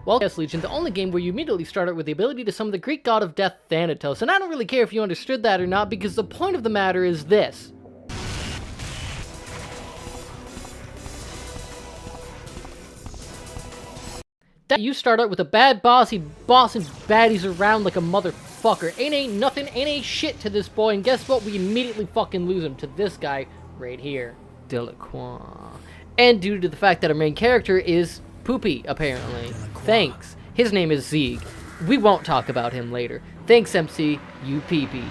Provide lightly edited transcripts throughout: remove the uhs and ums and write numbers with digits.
Well, yes, Legion, the only game where you immediately start out with the ability to summon the Greek god of death, Thanatos, and I don't really care if you understood that or not, because the point of the matter is this. That you start out with a bad boss, he bossing baddies around like a motherfucker. Ain't nothing, ain't shit to this boy, and guess what? We immediately fucking lose him to this guy right here, Delacroix. And due to the fact that our main character is Poopy, apparently. Thanks. His name is Zieg. We won't talk about him later. Thanks, MC, you pee-pee.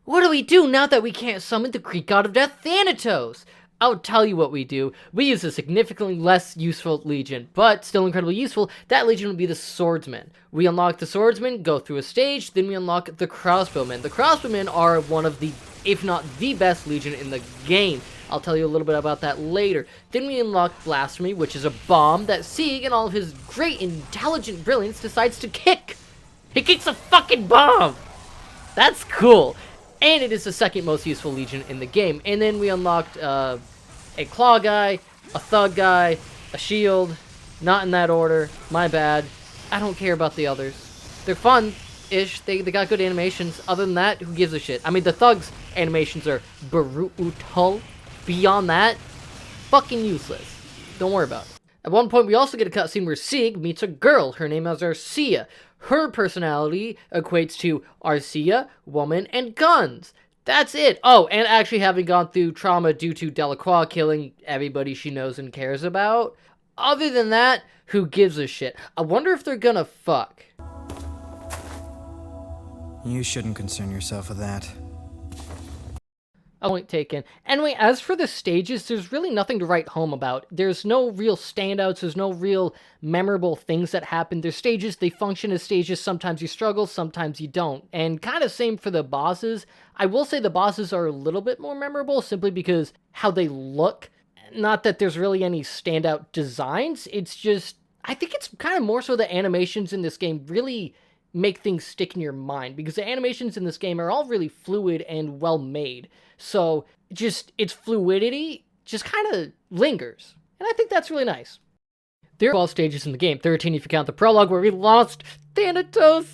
What do we do now that we can't summon the Greek god of death, Thanatos? I'll tell you what we do. We use a significantly less useful Legion, but still incredibly useful. That Legion would be the Swordsman. We unlock the Swordsman, go through a stage, then we unlock the Crossbowmen. The Crossbowmen are one of the, if not the best Legion in the game. I'll tell you a little bit about that later. Then we unlock Blasphemy, which is a bomb that Sieg, in all of his great intelligent brilliance, decides to kick. He kicks a fucking bomb! That's cool. And it is the second most useful Legion in the game. And then we unlocked a Claw guy, a Thug guy, a Shield. Not in that order. My bad. I don't care about the others. They're fun-ish. They got good animations. Other than that, who gives a shit? I mean, the Thug's animations are brutal. Beyond that, fucking useless. Don't worry about it. At one point, we also get a cutscene where Sieg meets a girl. Her name is Arcia. Her personality equates to Arcia, woman, and guns. That's it. Oh, and actually having gone through trauma due to Delacroix killing everybody she knows and cares about. Other than that, who gives a shit? I wonder if they're gonna fuck. You shouldn't concern yourself with that. Point taken. Anyway, as for the stages, there's really nothing to write home about. There's no real standouts, there's no real memorable things that happen. There's stages, they function as stages. Sometimes you struggle, sometimes you don't. And kind of same for the bosses. I will say the bosses are a little bit more memorable simply because how they look. Not that there's really any standout designs, it's just, I think it's kind of more so the animations in this game really make things stick in your mind, because the animations in this game are all really fluid and well made. So just its fluidity just kind of lingers, and I think that's really nice. There are 12 stages in the game, 13 if you count the prologue where we lost Thanatos.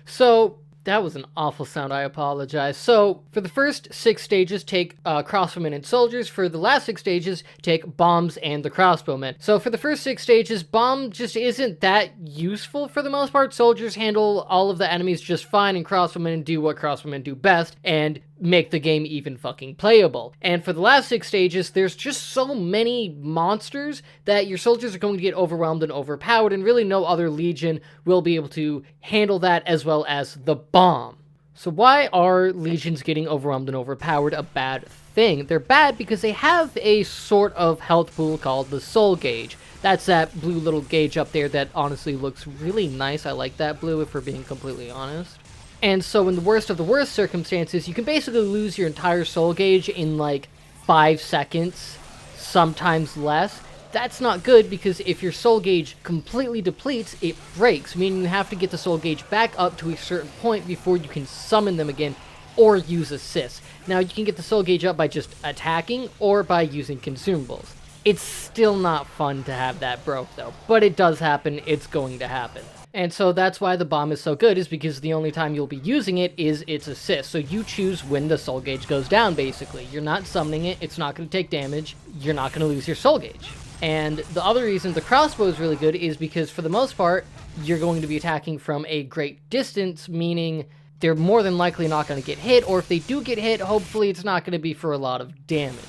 So that was an awful sound, I apologize. So, for the first 6 stages, take crossbowmen and soldiers. For the last 6 stages, take bombs and the crossbowmen. So, for the first 6 stages, bomb just isn't that useful for the most part. Soldiers handle all of the enemies just fine, and crossbowmen do what crossbowmen do best, and make the game even fucking playable. And for the last 6 stages, there's just so many monsters that your soldiers are going to get overwhelmed and overpowered, and really no other Legion will be able to handle that as well as the bomb. So why are Legions getting overwhelmed and overpowered a bad thing? They're bad because they have a sort of health pool called the Soul Gauge. That's that blue little gauge up there that honestly looks really nice. I like that blue, if we're being completely honest. And so in the worst of the worst circumstances, you can basically lose your entire soul gauge in like 5 seconds, sometimes less. That's not good, because if your soul gauge completely depletes, it breaks, meaning you have to get the soul gauge back up to a certain point before you can summon them again or use assists. Now, you can get the soul gauge up by just attacking or by using consumables. It's still not fun to have that broke though, but it does happen, it's going to happen. And so that's why the bomb is so good, is because the only time you'll be using it is its assist. So you choose when the soul gauge goes down, basically. You're not summoning it, it's not going to take damage, you're not going to lose your soul gauge. And the other reason the crossbow is really good is because, for the most part, you're going to be attacking from a great distance, meaning they're more than likely not going to get hit, or if they do get hit, hopefully it's not going to be for a lot of damage.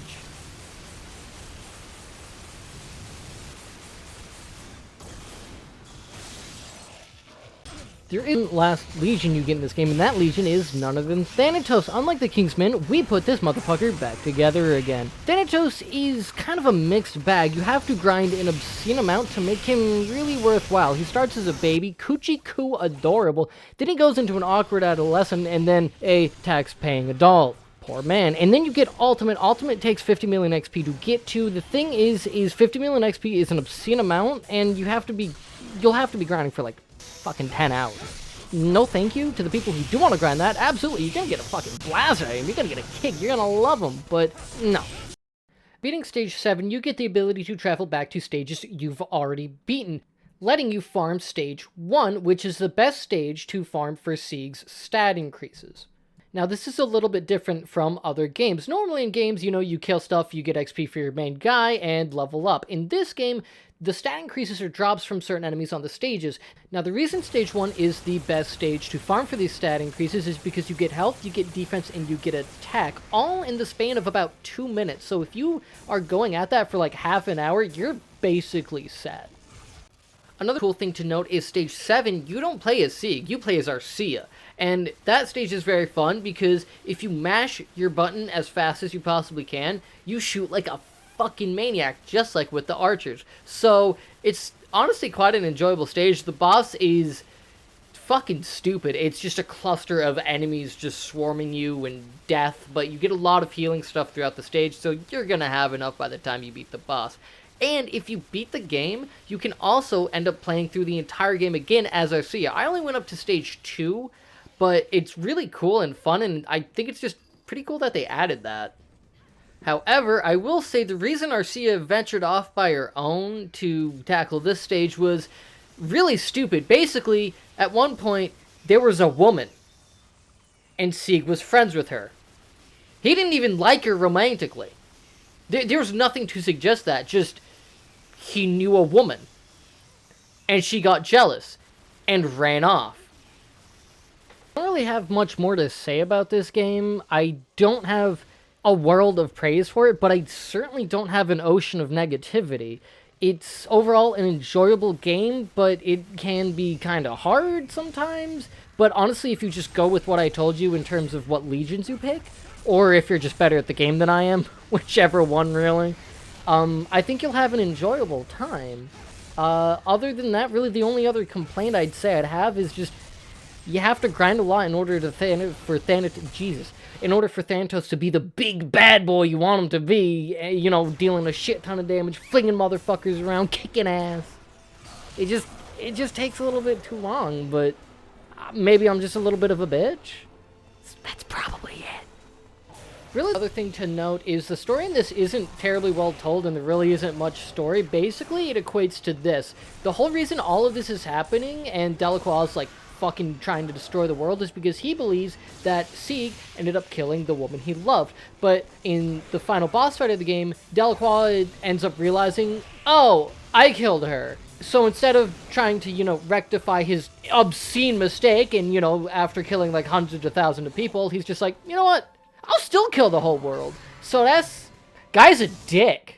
There isn't last Legion you get in this game, and that Legion is none other than Thanatos. Unlike the Kingsmen, we put this motherfucker back together again. Thanatos is kind of a mixed bag. You have to grind an obscene amount to make him really worthwhile. He starts as a baby, coochie coo adorable, then he goes into an awkward adolescent, and then a tax-paying adult. Poor man. And then you get Ultimate. Ultimate takes 50 million XP to get to. The thing is 50 million XP is an obscene amount, and you'll have to be grinding for like fucking 10 hours. No thank you to the people who do want to grind that. Absolutely, you're gonna get a fucking blast out of him. You're gonna get a kick. You're gonna love him, but no. Beating stage 7, you get the ability to travel back to stages you've already beaten, letting you farm stage 1, which is the best stage to farm for Sieg's stat increases. Now, this is a little bit different from other games. Normally in games, you kill stuff, you get XP for your main guy, and level up. In this game, the stat increases or drops from certain enemies on the stages. Now, the reason stage 1 is the best stage to farm for these stat increases is because you get health, you get defense, and you get attack, all in the span of about 2 minutes. So if you are going at that for like half an hour, you're basically set. Another cool thing to note is stage 7, you don't play as Sieg, you play as Arcia. And that stage is very fun because if you mash your button as fast as you possibly can, you shoot like a fucking maniac, just like with the archers. So it's honestly quite an enjoyable stage. The boss is fucking stupid. It's just a cluster of enemies just swarming you and death, but you get a lot of healing stuff throughout the stage, so you're gonna have enough by the time you beat the boss. And if you beat the game, you can also end up playing through the entire game again as Arcia. I only went up to stage 2, but it's really cool and fun, and I think it's just pretty cool that they added that. However, I will say the reason Arcia ventured off by her own to tackle this stage was really stupid. Basically, at one point, there was a woman, and Sieg was friends with her. He didn't even like her romantically. There was nothing to suggest that, just he knew a woman. And she got jealous and ran off. I don't really have much more to say about this game. I don't have a world of praise for it, but I certainly don't have an ocean of negativity. It's overall an enjoyable game, but it can be kind of hard sometimes. But honestly, if you just go with what I told you in terms of what legions you pick, or if you're just better at the game than I am, whichever one really, I think you'll have an enjoyable time. Other than that, really the only other complaint I'd say I'd have is just you have to grind a lot in order to for Thanatos to be the big bad boy you want him to be, dealing a shit ton of damage, flinging motherfuckers around, kicking ass. It just takes a little bit too long, but maybe I'm just a little bit of a bitch. That's probably it. Really, the other thing to note is the story in this isn't terribly well told, and there really isn't much story. Basically, it equates to this. The whole reason all of this is happening, and Delacroix is like fucking trying to destroy the world, is because he believes that Sieg ended up killing the woman he loved. But in the final boss fight of the game, Delacroix ends up realizing, oh, I killed her. So instead of trying to, rectify his obscene mistake and, after killing like hundreds of thousands of people, he's just like, you know what? I'll still kill the whole world. So guy's a dick.